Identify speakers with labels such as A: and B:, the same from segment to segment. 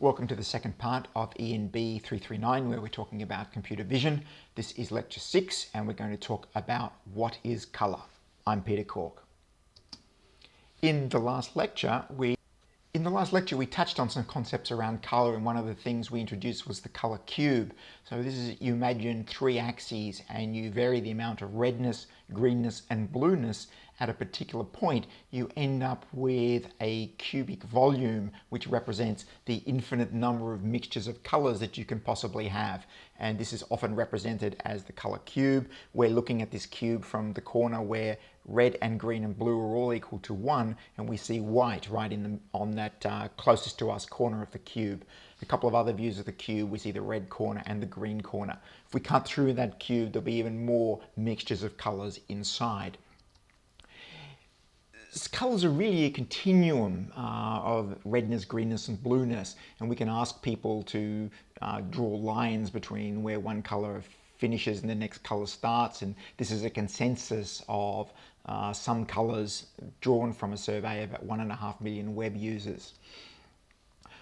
A: Welcome to the second part of ENB339 where we're talking about computer vision. This is lecture 6 and we're going to talk about what is colour. I'm Peter Cork. In the last lecture we touched on some concepts around colour, and one of the things we introduced was the colour cube. So this is, you imagine 3 axes and you vary the amount of redness, greenness and blueness at a particular point. You end up with a cubic volume which represents the infinite number of mixtures of colours that you can possibly have. And this is often represented as the colour cube. We're looking at this cube from the corner where red and green and blue are all equal to 1, and we see white right on that closest to us corner of the cube. A couple of other views of the cube, we see the red corner and the green corner. If we cut through that cube, there'll be even more mixtures of colours inside. Colours are really a continuum of redness, greenness and blueness, and we can ask people to draw lines between where one colour finishes and the next colour starts, and this is a consensus of some colours drawn from a survey of about 1.5 million web users.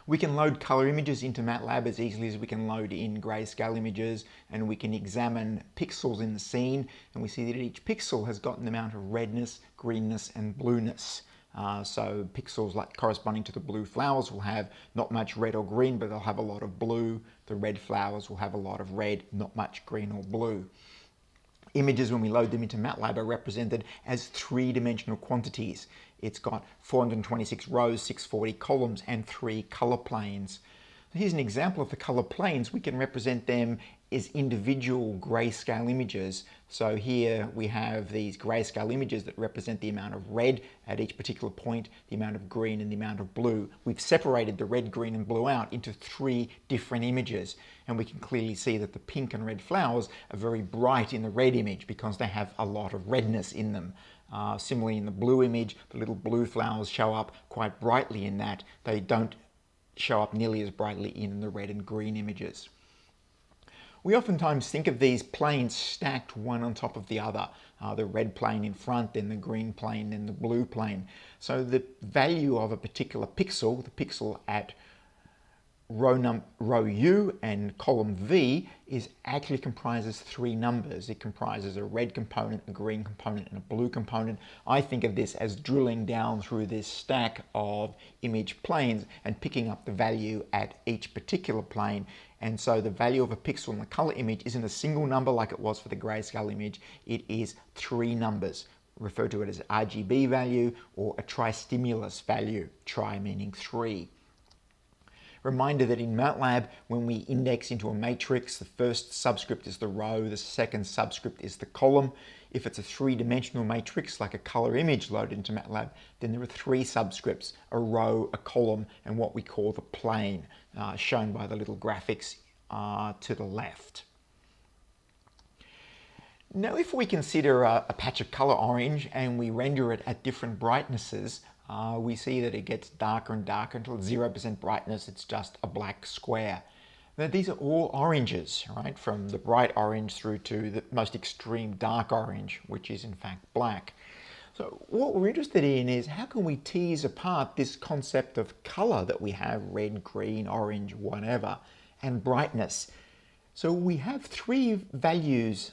A: We can load colour images into MATLAB as easily as we can load in grayscale images, and we can examine pixels in the scene, and we see that each pixel has got an amount of redness, greenness and blueness. So pixels like corresponding to the blue flowers will have not much red or green, but they'll have a lot of blue. The red flowers will have a lot of red, not much green or blue. Images, when we load them into MATLAB, are represented as 3-dimensional quantities. It's got 426 rows, 640 columns, and 3 color planes. Here's an example of the color planes. We can represent them as individual grayscale images. So here we have these grayscale images that represent the amount of red at each particular point, the amount of green and the amount of blue. We've separated the red, green and blue out into 3 different images, and we can clearly see that the pink and red flowers are very bright in the red image because they have a lot of redness in them. Similarly, in the blue image, the little blue flowers show up quite brightly in that. They don't show up nearly as brightly in the red and green images. We oftentimes think of these planes stacked one on top of the other. The red plane in front, then the green plane, then the blue plane. So the value of a particular pixel, the pixel at row U and column V, actually comprises 3 numbers. It comprises a red component, a green component and a blue component. I think of this as drilling down through this stack of image planes and picking up the value at each particular plane. And so the value of a pixel in the color image isn't a single number like it was for the grayscale image. It is 3 numbers. Refer to it as RGB value or a tristimulus value, tri meaning 3. Reminder that in MATLAB, when we index into a matrix, the first subscript is the row, the second subscript is the column. If it's a 3-dimensional matrix, like a color image loaded into MATLAB, then there are 3 subscripts, a row, a column, and what we call the plane, shown by the little graphics to the left. Now, if we consider a patch of color orange and we render it at different brightnesses, we see that it gets darker and darker until 0% brightness. It's just a black square. Now, these are all oranges, right? From the bright orange through to the most extreme dark orange, which is in fact black. So what we're interested in is how can we tease apart this concept of color that we have, red, green, orange, whatever, and brightness. So we have 3 values,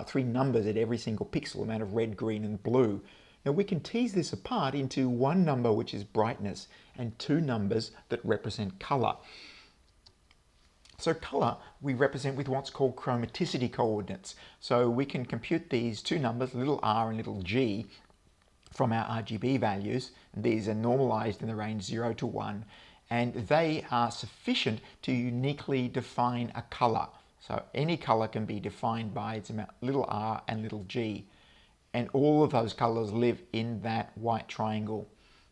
A: 3 numbers at every single pixel, amount of red, green and blue. Now we can tease this apart into 1 number, which is brightness, and 2 numbers that represent color. So color we represent with what's called chromaticity coordinates. So we can compute these 2 numbers, little r and little g, from our RGB values. And these are normalized in the range 0 to 1, and they are sufficient to uniquely define a color. So any color can be defined by its amount, little r and little g. And all of those colors live in that white triangle.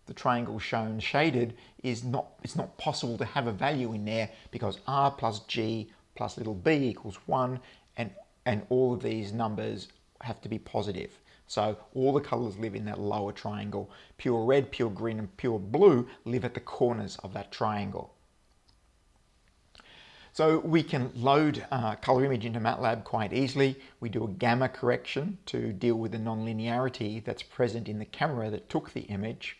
A: The triangle shown shaded it's not possible to have a value in there because r plus g plus little b equals 1, and all of these numbers have to be positive. So all the colors live in that lower triangle. Pure red, pure green and pure blue live at the corners of that triangle. So we can load a color image into MATLAB quite easily. We do a gamma correction to deal with the nonlinearity that's present in the camera that took the image.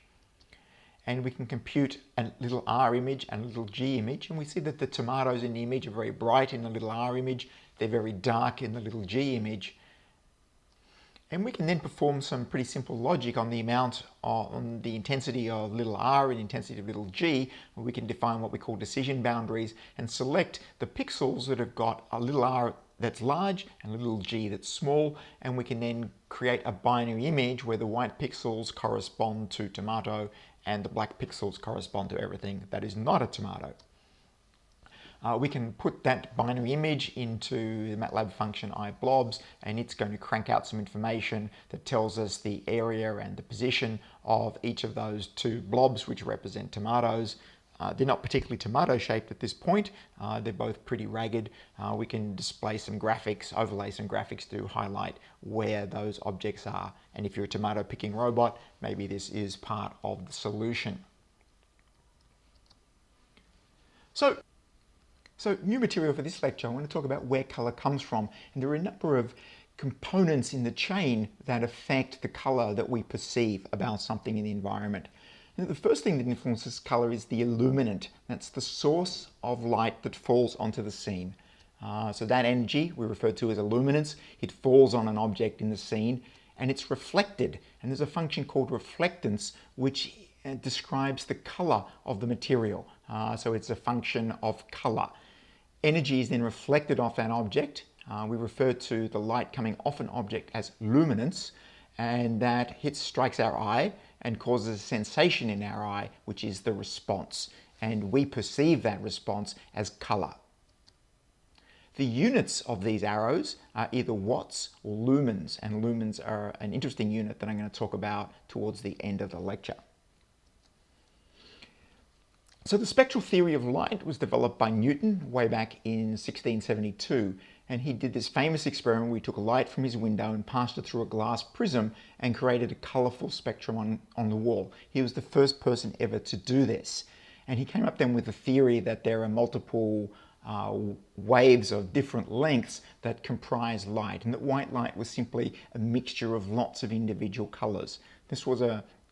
A: and we can compute a little r image and a little g image, and we see that the tomatoes in the image are very bright in the little r image, they're very dark in the little g image. And we can then perform some pretty simple logic on the on the intensity of little r and the intensity of little g, where we can define what we call decision boundaries and select the pixels that have got a little r that's large and a little g that's small, and we can then create a binary image where the white pixels correspond to tomato and the black pixels correspond to everything that is not a tomato. We can put that binary image into the MATLAB function iBlobs, and it's going to crank out some information that tells us the area and the position of each of those two blobs, which represent tomatoes. They're not particularly tomato shaped at this point. They're both pretty ragged. We can display some graphics, overlay some graphics to highlight where those objects are. And if you're a tomato picking robot, maybe this is part of the solution. So new material for this lecture, I want to talk about where colour comes from. And there are a number of components in the chain that affect the colour that we perceive about something in the environment. And the first thing that influences colour is the illuminant. That's the source of light that falls onto the scene. So that energy we refer to as illuminance. It falls on an object in the scene and it's reflected. And there's a function called reflectance which describes the colour of the material. So it's a function of colour. Energy is then reflected off an object. We refer to the light coming off an object as luminance, and that strikes our eye and causes a sensation in our eye, which is the response. And we perceive that response as colour. The units of these arrows are either watts or lumens, and lumens are an interesting unit that I'm going to talk about towards the end of the lecture. So the spectral theory of light was developed by Newton way back in 1672, and he did this famous experiment where he took light from his window and passed it through a glass prism and created a colourful spectrum on the wall. He was the first person ever to do this, and he came up then with the theory that there are multiple waves of different lengths that comprise light, and that white light was simply a mixture of lots of individual colours. This was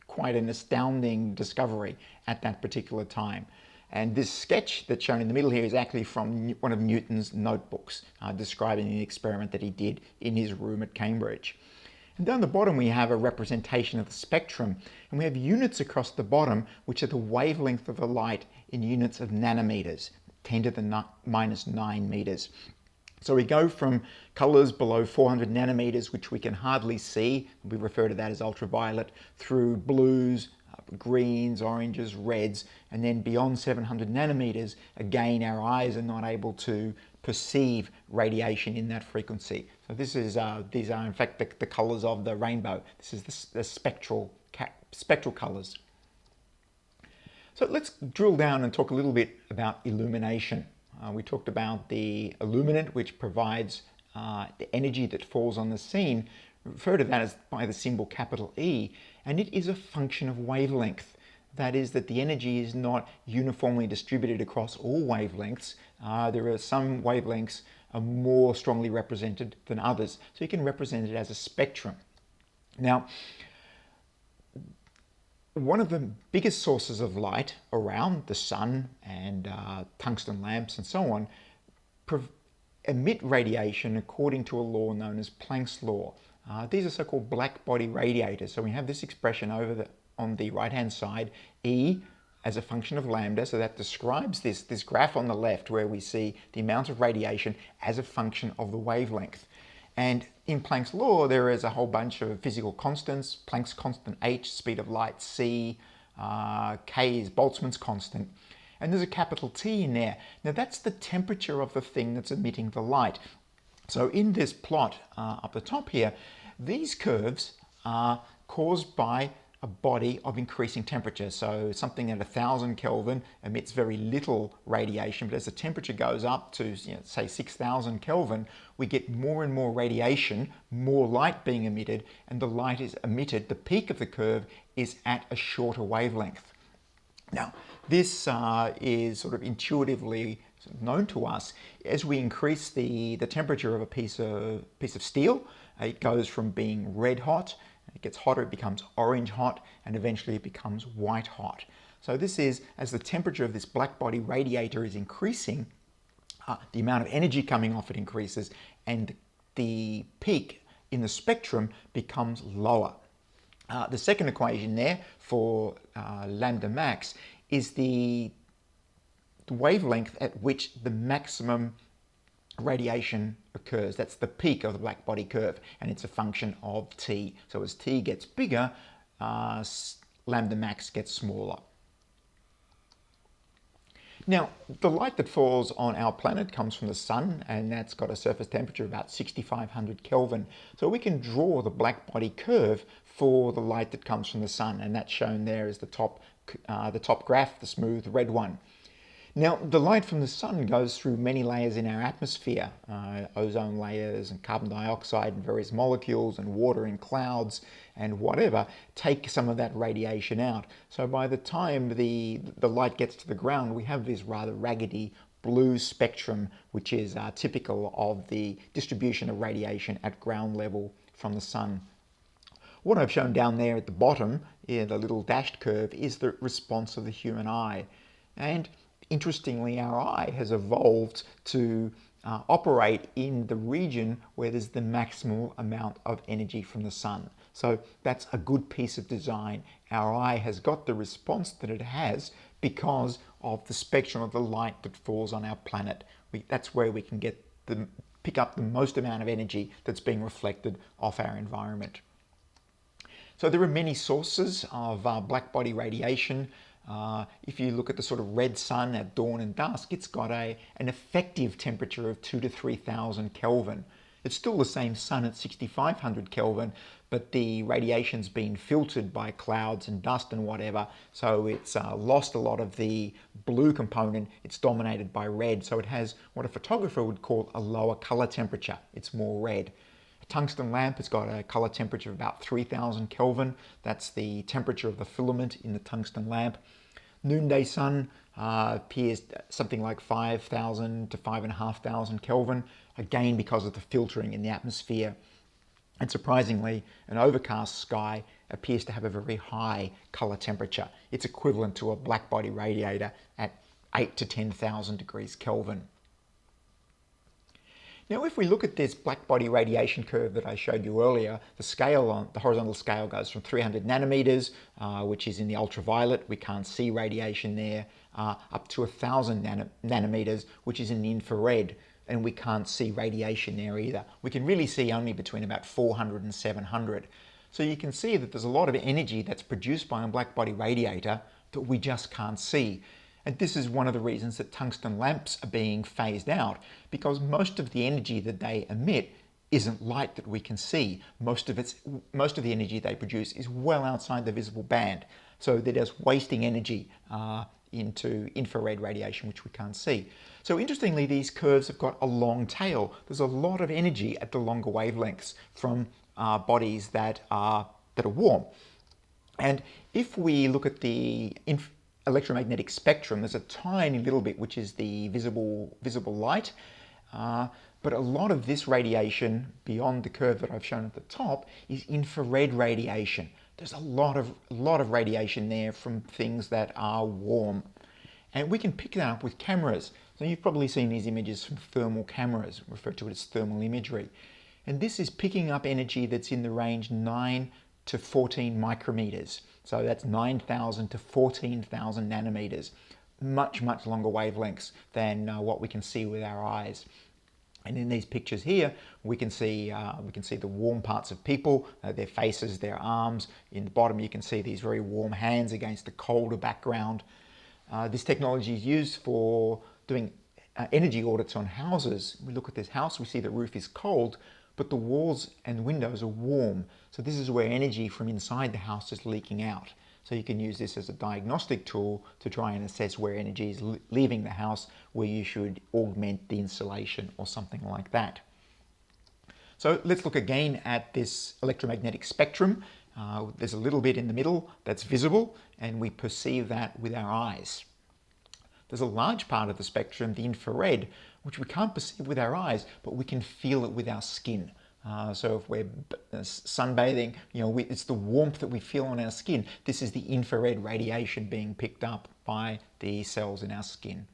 A: quite an astounding discovery at that particular time. And this sketch that's shown in the middle here is actually from one of Newton's notebooks describing the experiment that he did in his room at Cambridge. And down the bottom we have a representation of the spectrum, and we have units across the bottom which are the wavelength of the light in units of nanometers, 10 to the minus 9 meters. So we go from colours below 400 nanometers, which we can hardly see, we refer to that as ultraviolet, through blues, greens, oranges, reds, and then beyond 700 nanometers, again our eyes are not able to perceive radiation in that frequency. So this is these are in fact the colours of the rainbow. This is the spectral colours. So let's drill down and talk a little bit about illumination. We talked about the illuminant, which provides the energy that falls on the scene. We refer to that as by the symbol capital E, and it is a function of wavelength. That is, that the energy is not uniformly distributed across all wavelengths. There are some wavelengths are more strongly represented than others, so you can represent it as a spectrum. Now, one of the biggest sources of light around the sun and tungsten lamps and so on emit radiation according to a law known as Planck's law. These are so-called blackbody radiators. So we have this expression on the right-hand side, E as a function of lambda. So that describes this graph on the left where we see the amount of radiation as a function of the wavelength. And in Planck's law, there is a whole bunch of physical constants. Planck's constant H, speed of light, C, K is Boltzmann's constant. And there's a capital T in there. Now that's the temperature of the thing that's emitting the light. So in this plot up the top here, these curves are caused by a body of increasing temperature. So something at 1000 Kelvin emits very little radiation, but as the temperature goes up to, say 6000 Kelvin, we get more and more radiation, more light being emitted, and the light is emitted, the peak of the curve is at a shorter wavelength. Now, this is sort of intuitively known to us. As we increase the temperature of a piece of steel, it goes from being red hot, it gets hotter, it becomes orange hot, and eventually it becomes white hot. So this is, as the temperature of this blackbody radiator is increasing, the amount of energy coming off it increases, and the peak in the spectrum becomes lower. The second equation there for lambda max is the wavelength at which the maximum radiation occurs. That's the peak of the blackbody curve, and it's a function of t. So as t gets bigger, lambda max gets smaller. Now, the light that falls on our planet comes from the sun, and that's got a surface temperature of about 6,500 Kelvin. So we can draw the blackbody curve for the light that comes from the sun, and that's shown there as the top graph, the smooth red one. Now, the light from the sun goes through many layers in our atmosphere, ozone layers and carbon dioxide and various molecules and water in clouds and whatever, take some of that radiation out. So by the time the light gets to the ground, we have this rather raggedy blue spectrum, which is typical of the distribution of radiation at ground level from the sun. What I've shown down there at the bottom, in the little dashed curve, is the response of the human eye. And interestingly, our eye has evolved to operate in the region where there's the maximal amount of energy from the sun. So that's a good piece of design. Our eye has got the response that it has because of the spectrum of the light that falls on our planet. That's where we can pick up the most amount of energy that's being reflected off our environment. So there are many sources of blackbody radiation. If you look at the sort of red sun at dawn and dusk, it's got an effective temperature of 2,000 to 3,000 Kelvin. It's still the same sun at 6,500 Kelvin, but the radiation's been filtered by clouds and dust and whatever, so it's lost a lot of the blue component. It's dominated by red, so it has what a photographer would call a lower color temperature. It's more red. A tungsten lamp has got a color temperature of about 3,000 Kelvin. That's the temperature of the filament in the tungsten lamp. Noonday sun appears something like 5,000 to 5,500 Kelvin, again because of the filtering in the atmosphere. And surprisingly, an overcast sky appears to have a very high color temperature. It's equivalent to a blackbody radiator at 8,000 to 10,000 degrees Kelvin. Now, if we look at this blackbody radiation curve that I showed you earlier, the horizontal scale goes from 300 nanometers, which is in the ultraviolet, we can't see radiation there, up to 1,000 nanometers, which is in the infrared, and we can't see radiation there either. We can really see only between about 400 and 700. So you can see that there's a lot of energy that's produced by a blackbody radiator that we just can't see. And this is one of the reasons that tungsten lamps are being phased out, because most of the energy that they emit isn't light that we can see. Most of the energy they produce is well outside the visible band. So they're just wasting energy into infrared radiation, which we can't see. So interestingly, these curves have got a long tail. There's a lot of energy at the longer wavelengths from bodies that are warm. And if we look at the electromagnetic spectrum, there's a tiny little bit which is the visible light, but a lot of this radiation beyond the curve that I've shown at the top is infrared radiation. There's a lot of radiation there from things that are warm, and we can pick that up with cameras. So you've probably seen these images from thermal cameras, referred to as thermal imagery, and this is picking up energy that's in the range 9 to 14 micrometers. So that's 9,000 to 14,000 nanometers, much longer wavelengths than what we can see with our eyes. And in these pictures here, we can see the warm parts of people, their faces, their arms. In the bottom, you can see these very warm hands against a colder background. This technology is used for doing energy audits on houses. We look at this house, we see the roof is cold, but the walls and windows are warm. So this is where energy from inside the house is leaking out. So you can use this as a diagnostic tool to try and assess where energy is leaving the house, where you should augment the insulation or something like that. So let's look again at this electromagnetic spectrum. There's a little bit in the middle that's visible, and we perceive that with our eyes. There's a large part of the spectrum, the infrared, which we can't perceive with our eyes, but we can feel it with our skin. So if we're sunbathing, it's the warmth that we feel on our skin. This is the infrared radiation being picked up by the cells in our skin.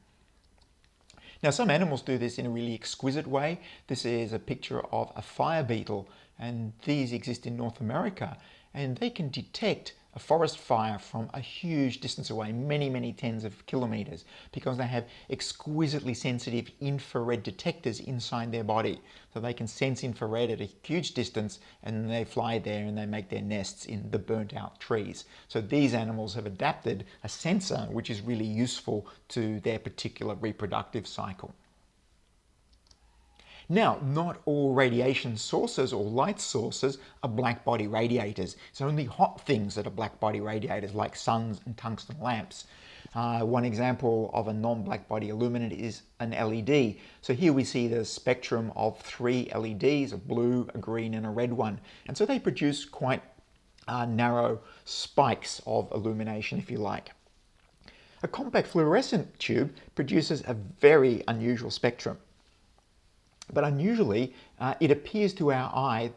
A: Now, some animals do this in a really exquisite way. This is a picture of a fire beetle, and these exist in North America, and they can detect a forest fire from a huge distance away, many, many tens of kilometers, because they have exquisitely sensitive infrared detectors inside their body. So they can sense infrared at a huge distance, and they fly there and they make their nests in the burnt out trees. So these animals have adapted a sensor which is really useful to their particular reproductive cycle. Now, not all radiation sources or light sources are blackbody radiators. It's only hot things that are blackbody radiators, like suns and tungsten lamps. One example of a non-blackbody illuminant is an LED. So here we see the spectrum of 3 LEDs, a blue, a green, and a red one. And so they produce quite narrow spikes of illumination, if you like. A compact fluorescent tube produces a very unusual spectrum. But unusually, it appears to our eye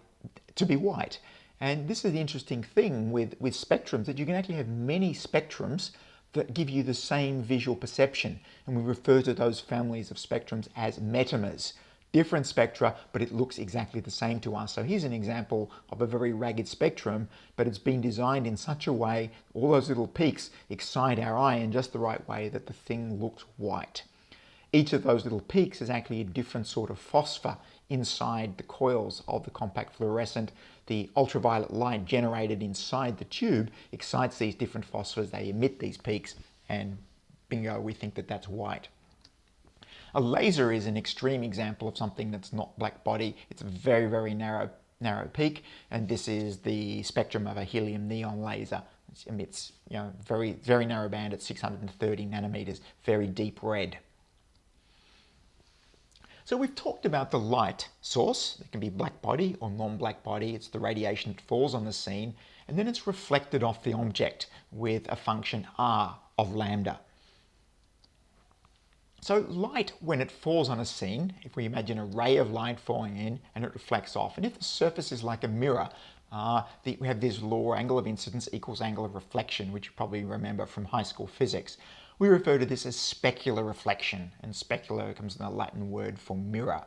A: to be white. And this is the interesting thing with spectrums, that you can actually have many spectrums that give you the same visual perception. And we refer to those families of spectrums as metamers. Different spectra, but it looks exactly the same to us. So here's an example of a very ragged spectrum, but it's been designed in such a way, all those little peaks excite our eye in just the right way that the thing looks white. Each of those little peaks is actually a different sort of phosphor inside the coils of the compact fluorescent. The ultraviolet light generated inside the tube excites these different phosphors. They emit these peaks, and bingo, we think that that's white. A laser is an extreme example of something that's not blackbody. It's a very, very narrow peak, and this is the spectrum of a helium neon laser. It emits, very, very narrow band at 630 nanometers, very deep red. So we've talked about the light source. It can be blackbody or non-blackbody. It's the radiation that falls on the scene, and then it's reflected off the object with a function r of lambda. So light, when it falls on a scene, if we imagine a ray of light falling in and it reflects off, and if the surface is like a mirror, we have this law, angle of incidence equals angle of reflection, which you probably remember from high school physics. We refer to this as specular reflection, and specular comes from the Latin word for mirror.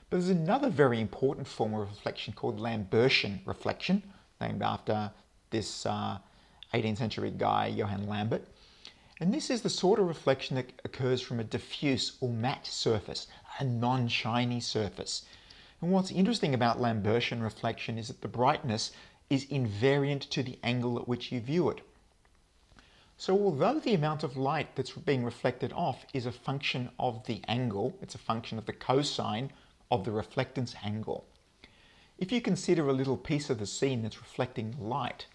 A: But there's another very important form of reflection called Lambertian reflection, named after this 18th century guy, Johann Lambert. And this is the sort of reflection that occurs from a diffuse or matte surface, a non-shiny surface. And what's interesting about Lambertian reflection is that the brightness is invariant to the angle at which you view it. So although the amount of light that's being reflected off is a function of the angle, it's a function of the cosine of the reflectance angle. If you consider a little piece of the scene that's reflecting light,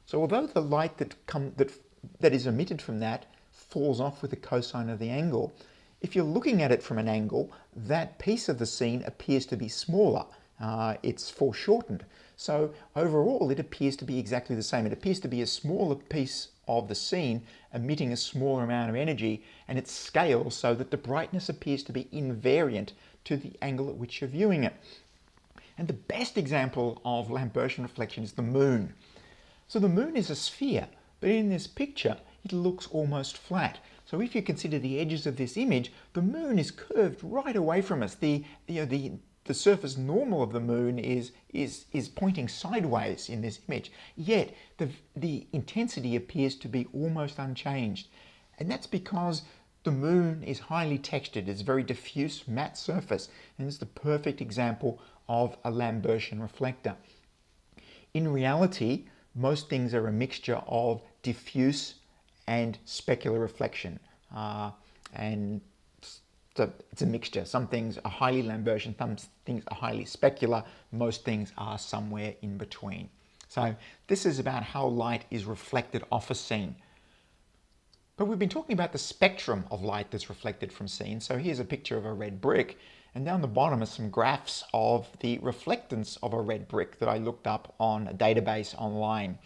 A: so although the light that is emitted from that falls off with the cosine of the angle, if you're looking at it from an angle, that piece of the scene appears to be smaller. It's foreshortened. So overall, it appears to be exactly the same. It appears to be a smaller piece of the scene emitting a smaller amount of energy, and it scales so that the brightness appears to be invariant to the angle at which you're viewing it. And the best example of Lambertian reflection is the moon. So the moon is a sphere, but in this picture, it looks almost flat. So if you consider the edges of this image, the moon is curved right away from us. The surface normal of the moon is pointing sideways in this image, yet the intensity appears to be almost unchanged. And that's because the moon is highly textured. It's a very diffuse matte surface, and it's the perfect example of a Lambertian reflector. In reality, most things are a mixture of diffuse and specular reflection, and so it's a mixture. Some things are highly Lambertian, some things are highly specular, most things are somewhere in between. So this is about how light is reflected off a scene. But we've been talking about the spectrum of light that's reflected from scenes. So here's a picture of a red brick, and down the bottom are some graphs of the reflectance of a red brick that I looked up on a database online.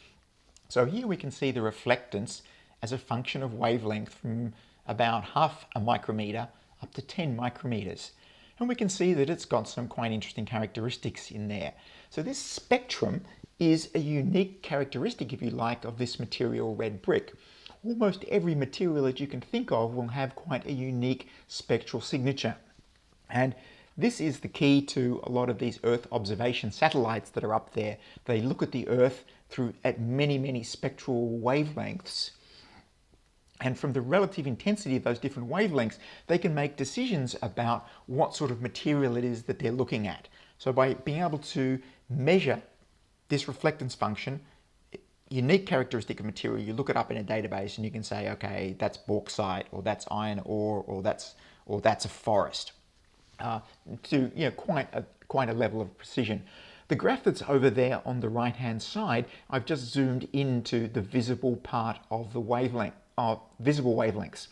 A: So here we can see the reflectance as a function of wavelength from about half a micrometer up to 10 micrometers. And we can see that it's got some quite interesting characteristics in there. So this spectrum is a unique characteristic, if you like, of this material red brick. Almost every material that you can think of will have quite a unique spectral signature. And this is the key to a lot of these Earth observation satellites that are up there. They look at the Earth at many, many spectral wavelengths. And from the relative intensity of those different wavelengths, they can make decisions about what sort of material it is that they're looking at. So by being able to measure this reflectance function, unique characteristic of material, you look it up in a database and you can say, okay, that's bauxite, or that's iron ore, or that's a forest, to quite a level of precision. The graph that's over there on the right-hand side, I've just zoomed into the visible part of the wavelength, visible wavelengths.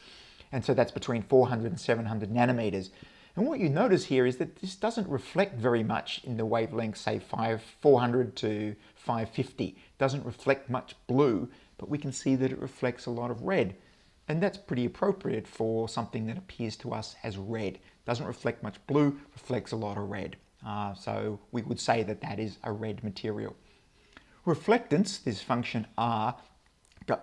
A: And so that's between 400 and 700 nanometers. And what you notice here is that this doesn't reflect very much in the wavelength, say 400 to 550. It doesn't reflect much blue, but we can see that it reflects a lot of red. And that's pretty appropriate for something that appears to us as red. Doesn't reflect much blue, reflects a lot of red. So we would say that that is a red material. Reflectance, this function R,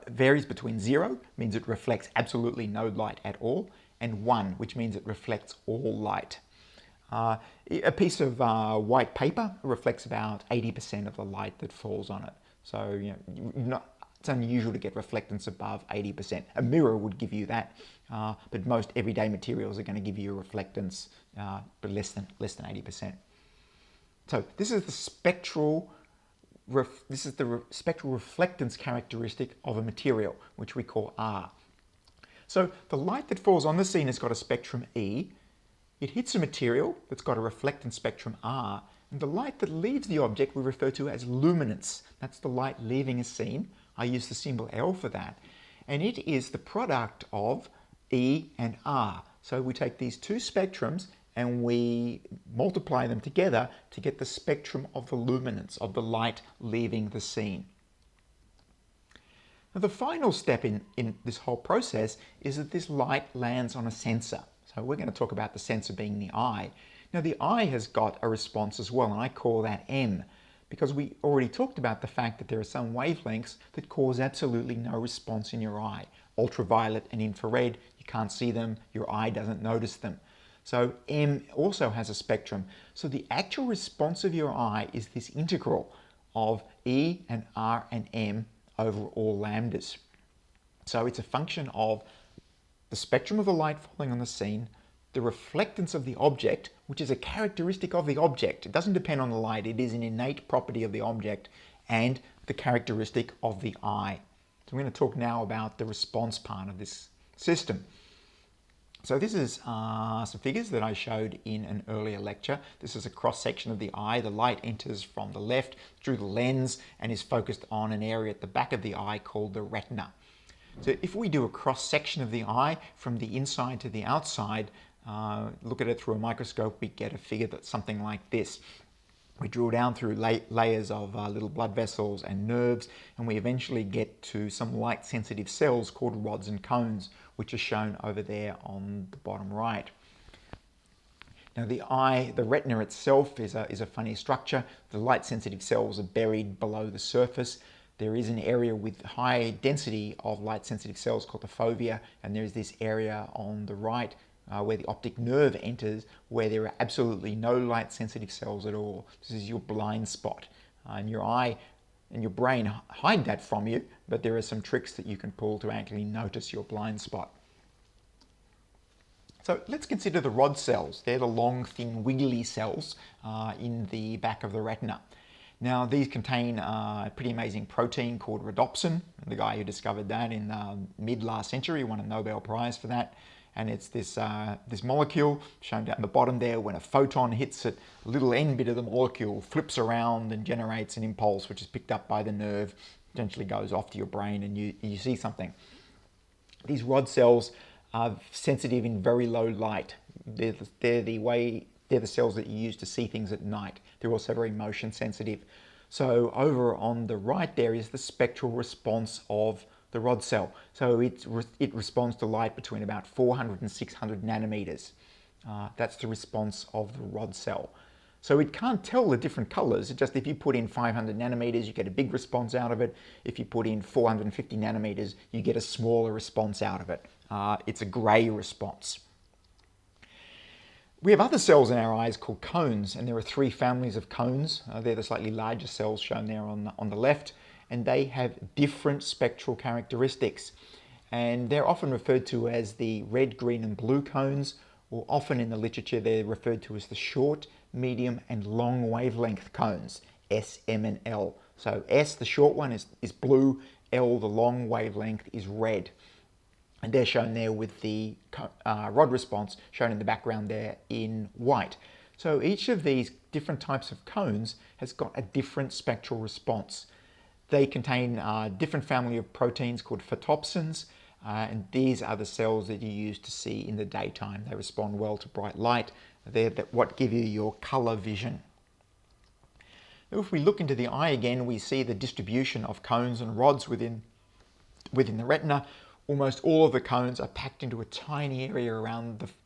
A: varies between 0, means it reflects absolutely no light at all, and 1, which means it reflects all light. A piece of white paper reflects about 80% of the light that falls on it. So it's unusual to get reflectance above 80%. A mirror would give you that, but most everyday materials are going to give you a reflectance but less than 80%. So this is the spectral reflectance characteristic of a material, which we call R. So the light that falls on the scene has got a spectrum E. It hits a material that's got a reflectance spectrum R, and the light that leaves the object we refer to as luminance. That's the light leaving a scene. I use the symbol L for that. And it is the product of E and R. So we take these two spectrums and we multiply them together to get the spectrum of the luminance, of the light leaving the scene. Now the final step in this whole process is that this light lands on a sensor. So we're going to talk about the sensor being the eye. Now the eye has got a response as well, and I call that M, because we already talked about the fact that there are some wavelengths that cause absolutely no response in your eye. Ultraviolet and infrared, you can't see them, your eye doesn't notice them. So M also has a spectrum. So the actual response of your eye is this integral of E and R and M over all lambdas. So it's a function of the spectrum of the light falling on the scene, the reflectance of the object, which is a characteristic of the object. It doesn't depend on the light, it is an innate property of the object, and the characteristic of the eye. So we're going to talk now about the response part of this system. So this is some figures that I showed in an earlier lecture. This is a cross-section of the eye. The light enters from the left through the lens and is focused on an area at the back of the eye called the retina. So if we do a cross-section of the eye from the inside to the outside, look at it through a microscope, we get a figure that's something like this. We drill down through layers of little blood vessels and nerves, and we eventually get to some light-sensitive cells called rods and cones, which are shown over there on the bottom right. Now the eye, the retina itself is a funny structure. The light-sensitive cells are buried below the surface. There is an area with high density of light-sensitive cells called the fovea, and there's this area on the right where the optic nerve enters, where there are absolutely no light-sensitive cells at all. This is your blind spot. And your eye and your brain hide that from you, but there are some tricks that you can pull to actually notice your blind spot. So let's consider the rod cells. They're the long, thin, wiggly cells in the back of the retina. Now these contain a pretty amazing protein called rhodopsin. The guy who discovered that in mid last century won a Nobel Prize for that. And it's this molecule shown down the bottom there. When a photon hits it, a little end bit of the molecule flips around and generates an impulse which is picked up by the nerve, eventually goes off to your brain and you see something. These rod cells are sensitive in very low light. They're the cells that you use to see things at night. They're also very motion sensitive. So over on the right there is the spectral response of the rod cell. So it responds to light between about 400 and 600 nanometers. That's the response of the rod cell. So it can't tell the different colors. It just, if you put in 500 nanometers, you get a big response out of it. If you put in 450 nanometers, you get a smaller response out of it. It's a gray response. We have other cells in our eyes called cones, and there are three families of cones. They're the slightly larger cells shown there on the left, and they have different spectral characteristics. And they're often referred to as the red, green, and blue cones, or often in the literature they're referred to as the short, medium, and long wavelength cones, S, M, and L. So S, the short one, is blue, L, the long wavelength, is red. And they're shown there with the rod response shown in the background there in white. So each of these different types of cones has got a different spectral response. They contain a different family of proteins called photopsins, and these are the cells that you use to see in the daytime. They respond well to bright light. They're what give you your color vision. Now, if we look into the eye again, we see the distribution of cones and rods within the retina. Almost all of the cones are packed into a tiny area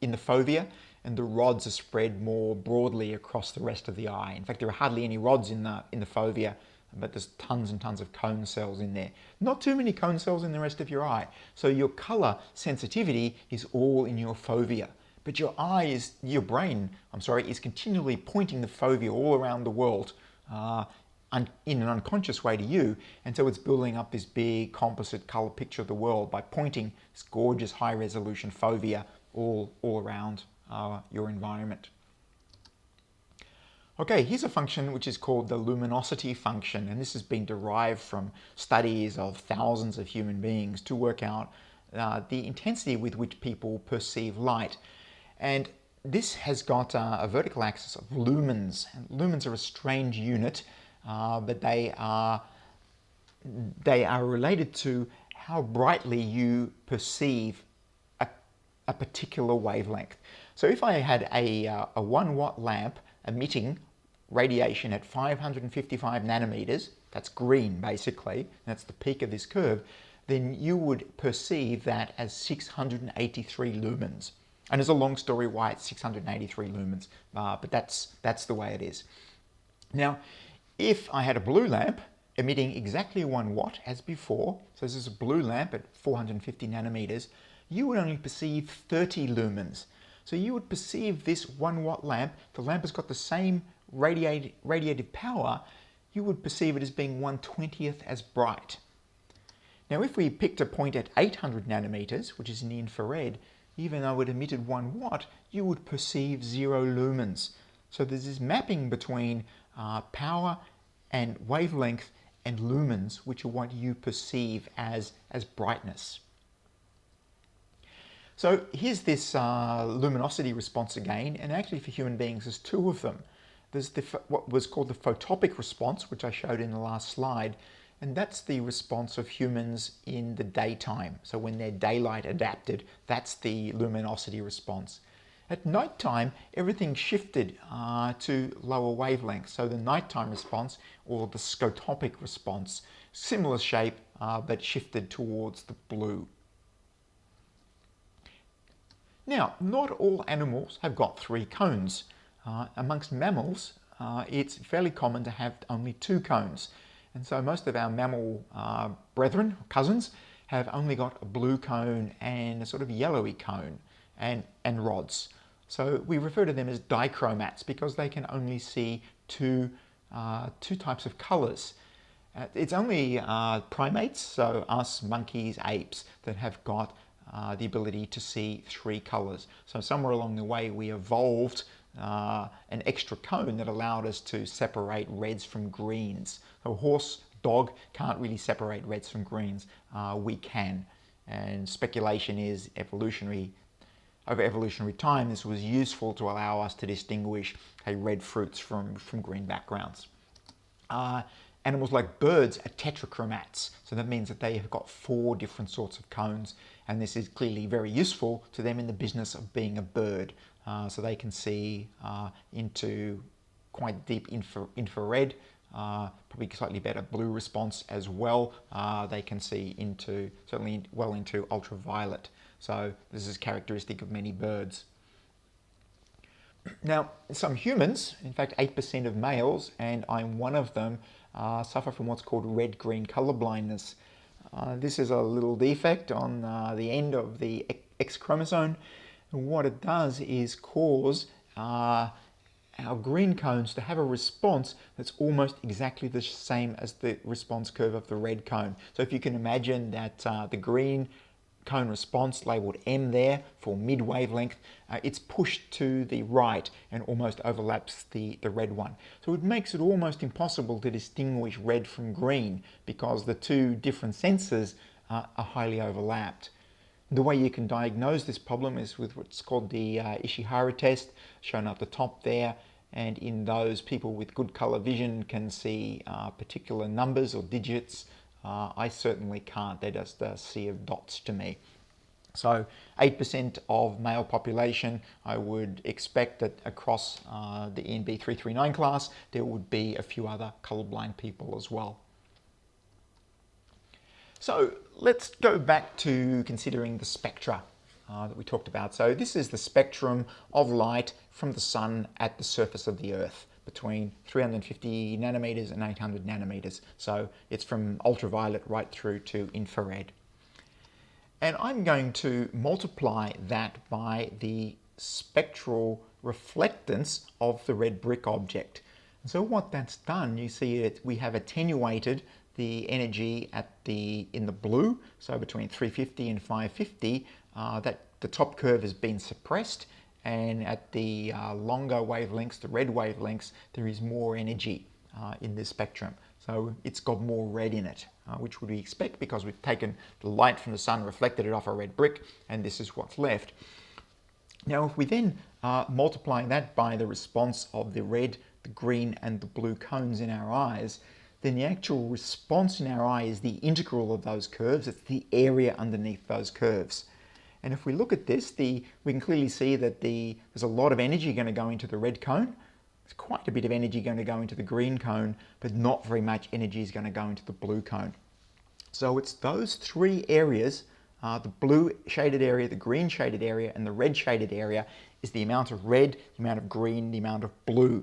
A: in the fovea, and the rods are spread more broadly across the rest of the eye. In fact, there are hardly any rods in the fovea, but there's tons and tons of cone cells in there. Not too many cone cells in the rest of your eye. So your color sensitivity is all in your fovea. But your brain is continually pointing the fovea all around the world in an unconscious way to you, and so it's building up this big composite color picture of the world by pointing this gorgeous high resolution fovea all around your environment. Okay, here's a function which is called the luminosity function, and this has been derived from studies of thousands of human beings to work out the intensity with which people perceive light. And this has got a vertical axis of lumens, and lumens are a strange unit, but they are related to how brightly you perceive a particular wavelength. So if I had a 1 watt lamp emitting radiation at 555 nanometers, that's green basically, that's the peak of this curve, then you would perceive that as 683 lumens. And there's a long story why it's 683 lumens, but that's the way it is. Now, if I had a blue lamp emitting exactly 1 watt as before, so this is a blue lamp at 450 nanometers, you would only perceive 30 lumens. So you would perceive this 1 watt lamp, the lamp has got the same radiative power, you would perceive it as being 1/20th as bright. Now if we picked a point at 800 nanometers, which is in the infrared, even though it emitted 1 watt, you would perceive 0 lumens. So there's this mapping between power and wavelength and lumens, which are what you perceive as brightness. So here's this luminosity response again, and actually for human beings there's two of them. There's what was called the photopic response, which I showed in the last slide, and that's the response of humans in the daytime. So when they're daylight adapted, that's the luminosity response. At nighttime, everything shifted to lower wavelengths. So the nighttime response, or the scotopic response, similar shape, but shifted towards the blue. Now, not all animals have got 3 cones. Amongst mammals, it's fairly common to have only 2 cones. And so most of our mammal brethren, cousins, have only got a blue cone and a sort of yellowy cone and rods. So we refer to them as Dichromats because they can only see two types of colors. It's only primates, so us, monkeys, apes, that have got the ability to see 3 colors. So somewhere along the way we evolved an extra cone that allowed us to separate reds from greens. So a horse, dog can't really separate reds from greens. We can. And speculation is over evolutionary time, this was useful to allow us to distinguish red fruits from green backgrounds. Animals like birds are tetrachromats, so that means that they have got 4 different sorts of cones, and this is clearly very useful to them in the business of being a bird. So they can see into quite deep infrared, probably slightly better blue response as well. They can see certainly well into ultraviolet. So this is characteristic of many birds. Now, some humans, in fact 8% of males, and I'm one of them, suffer from what's called red-green color blindness. This is a little defect on the end of the X chromosome. And what it does is cause our green cones to have a response that's almost exactly the same as the response curve of the red cone. So if you can imagine that the green cone response labeled M there for mid wavelength, it's pushed to the right and almost overlaps the red one. So it makes it almost impossible to distinguish red from green because the two different sensors are highly overlapped. The way you can diagnose this problem is with what's called the Ishihara test, shown at the top there. And in those, people with good color vision can see particular numbers or digits. I certainly can't. They're just a sea of dots to me. So 8% of male population, I would expect that across the ENB339 class, there would be a few other colorblind people as well. So let's go back to considering the spectra that we talked about. So this is the spectrum of light from the sun at the surface of the Earth, between 350 nanometers and 800 nanometers. So it's from ultraviolet right through to infrared. And I'm going to multiply that by the spectral reflectance of the red brick object. And so what that's done, you see that we have attenuated the energy in the blue, so between 350 and 550, that the top curve has been suppressed, and at the longer wavelengths, the red wavelengths, there is more energy in this spectrum. So it's got more red in it, which would we expect because we've taken the light from the sun, reflected it off a red brick, and this is what's left. Now, if we then multiply that by the response of the red, the green, and the blue cones in our eyes, then the actual response in our eye is the integral of those curves. It's the area underneath those curves. And if we look at this, we can clearly see that there's a lot of energy going to go into the red cone. There's quite a bit of energy going to go into the green cone, but not very much energy is going to go into the blue cone. So it's those three areas, the blue shaded area, the green shaded area, and the red shaded area, is the amount of red, the amount of green, the amount of blue.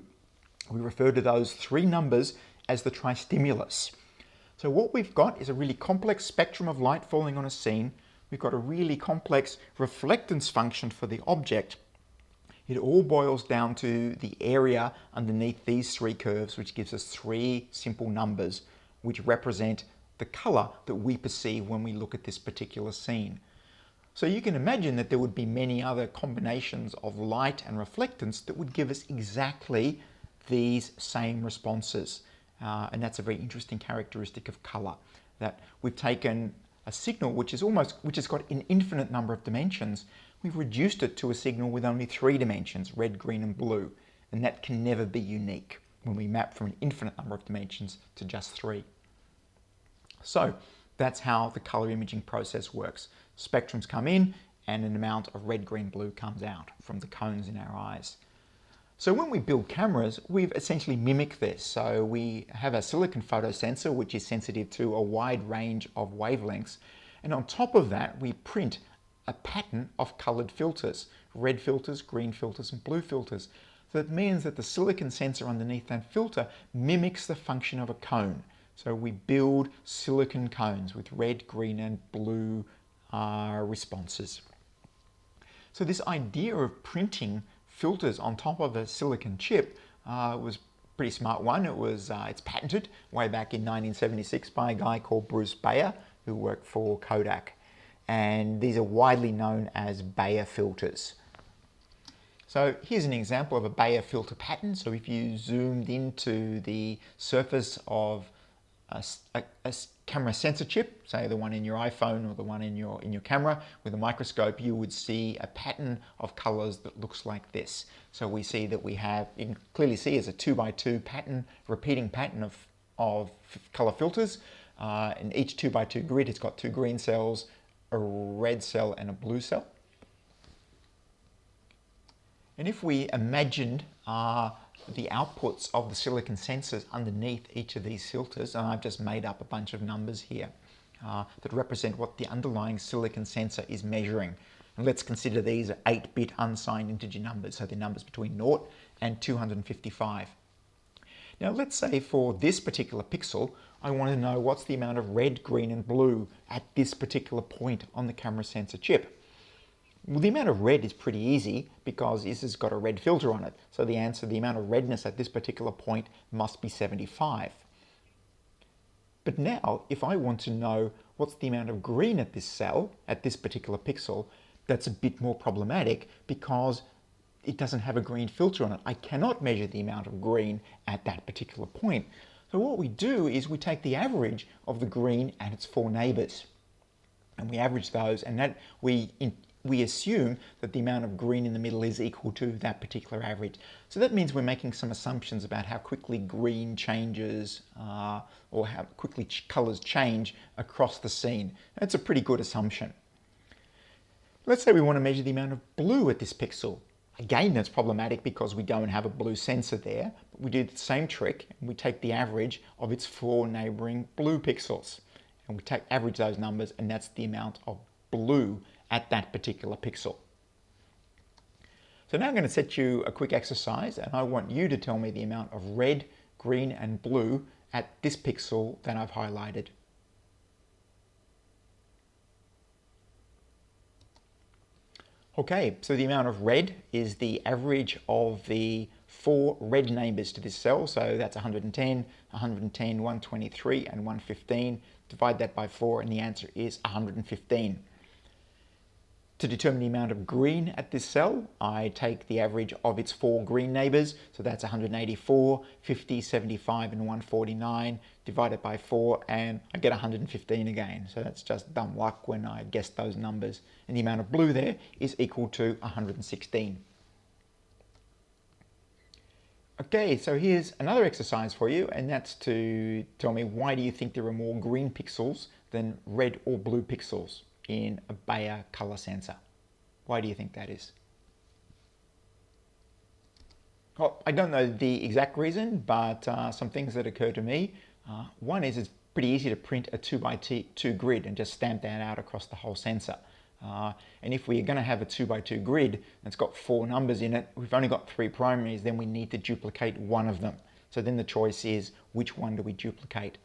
A: We refer to those three numbers as the tristimulus. So what we've got is a really complex spectrum of light falling on a scene. We've got a really complex reflectance function for the object. It all boils down to the area underneath these three curves, which gives us three simple numbers, which represent the color that we perceive when we look at this particular scene. So you can imagine that there would be many other combinations of light and reflectance that would give us exactly these same responses. And that's a very interesting characteristic of color, that we've taken a signal which has got an infinite number of dimensions. We've reduced it to a signal with only 3 dimensions, red, green, and blue. And that can never be unique when we map from an infinite number of dimensions to just 3. So that's how the color imaging process works. Spectrums come in and an amount of red, green, blue comes out from the cones in our eyes. So when we build cameras, we've essentially mimicked this. So we have a silicon photosensor, which is sensitive to a wide range of wavelengths. And on top of that, we print a pattern of colored filters, red filters, green filters, and blue filters. So that means that the silicon sensor underneath that filter mimics the function of a cone. So we build silicon cones with red, green, and blue responses. So this idea of printing filters on top of a silicon chip was a pretty smart one. It's patented way back in 1976 by a guy called Bruce Bayer, who worked for Kodak. And these are widely known as Bayer filters. So here's an example of a Bayer filter pattern. So if you zoomed into the surface of a camera sensor chip, say the one in your iPhone or the one in your camera with a microscope, you would see a pattern of colors that looks like this. So we see that you can clearly see as a 2x2 pattern, repeating pattern of color filters. And each 2x2 grid has got 2 green cells, a red cell, and a blue cell. And if we imagined the outputs of the silicon sensors underneath each of these filters, and I've just made up a bunch of numbers here that represent what the underlying silicon sensor is measuring. And let's consider these are 8-bit unsigned integer numbers, so they're numbers between 0 and 255. Now let's say for this particular pixel, I want to know what's the amount of red, green and blue at this particular point on the camera sensor chip. Well, the amount of red is pretty easy because this has got a red filter on it. So the answer, the amount of redness at this particular point must be 75. But now, if I want to know what's the amount of green at this cell, at this particular pixel, that's a bit more problematic because it doesn't have a green filter on it. I cannot measure the amount of green at that particular point. So what we do is we take the average of the green and its 4 neighbors, and we average those, and that we assume that the amount of green in the middle is equal to that particular average. So that means we're making some assumptions about how quickly green changes or how quickly colors change across the scene. That's a pretty good assumption. Let's say we want to measure the amount of blue at this pixel. Again, that's problematic because we don't have a blue sensor there, but we do the same trick and we take the average of its 4 neighboring blue pixels and we average those numbers, and that's the amount of blue at that particular pixel. So now I'm going to set you a quick exercise and I want you to tell me the amount of red, green and blue at this pixel that I've highlighted. Okay, so the amount of red is the average of the 4 red neighbors to this cell. So that's 110, 110, 123 and 115. Divide that by 4 and the answer is 115. To determine the amount of green at this cell, I take the average of its 4 green neighbors, so that's 184, 50, 75 and 149, divide it by 4 and I get 115 again. So that's just dumb luck when I guessed those numbers. And the amount of blue there is equal to 116. Okay, so here's another exercise for you, and that's to tell me, why do you think there are more green pixels than red or blue pixels in a Bayer color sensor? Why do you think that is? Well, I don't know the exact reason, but some things that occur to me. One is it's pretty easy to print a 2x2 grid and just stamp that out across the whole sensor. And if we're going to have a 2x2 grid that's got 4 numbers in it, we've only got 3 primaries, then we need to duplicate one of them. So then the choice is, which one do we duplicate?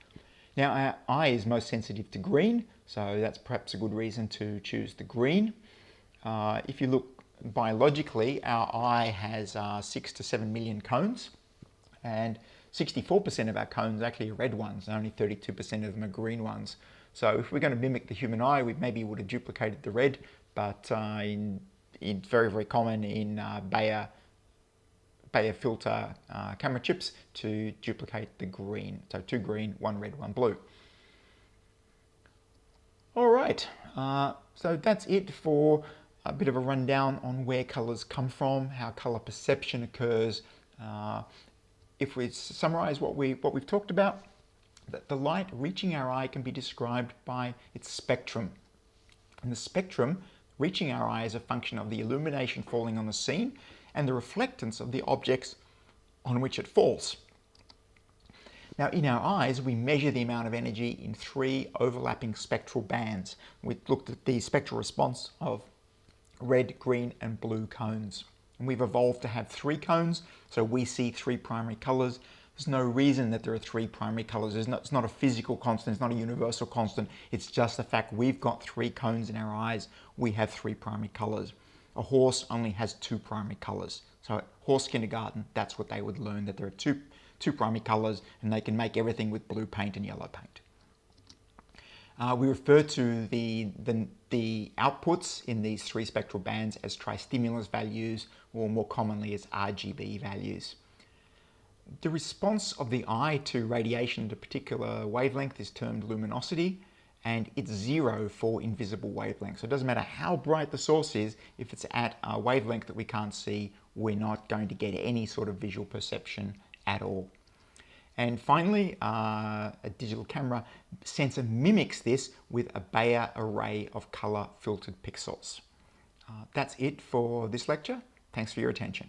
A: Now our eye is most sensitive to green, so that's perhaps a good reason to choose the green. If you look biologically, our eye has 6 to 7 million cones, and 64% of our cones actually are red ones, and only 32% of them are green ones. So if we're going to mimic the human eye, we maybe would have duplicated the red, but it's very, very common in Bayer filter camera chips to duplicate the green. So 2 green, 1 red, 1 blue. All right, so that's it for a bit of a rundown on where colors come from, how color perception occurs. If we summarize what we've talked about, that the light reaching our eye can be described by its spectrum. And the spectrum reaching our eye is a function of the illumination falling on the scene and the reflectance of the objects on which it falls. Now, in our eyes, we measure the amount of energy in 3 overlapping spectral bands. We looked at the spectral response of red, green, and blue cones. And we've evolved to have 3 cones, so we see 3 primary colors. There's no reason that there are 3 primary colors. It's not a physical constant, it's not a universal constant. It's just the fact we've got 3 cones in our eyes, we have 3 primary colors. A horse only has 2 primary colors. So at horse kindergarten, that's what they would learn, that there are two primary colors and they can make everything with blue paint and yellow paint. We refer to the outputs in these 3 spectral bands as tristimulus values, or more commonly as RGB values. The response of the eye to radiation at a particular wavelength is termed luminosity, and it's 0 for invisible wavelength. So it doesn't matter how bright the source is, if it's at a wavelength that we can't see, we're not going to get any sort of visual perception at all. And finally, a digital camera sensor mimics this with a Bayer array of color filtered pixels. That's it for this lecture. Thanks for your attention.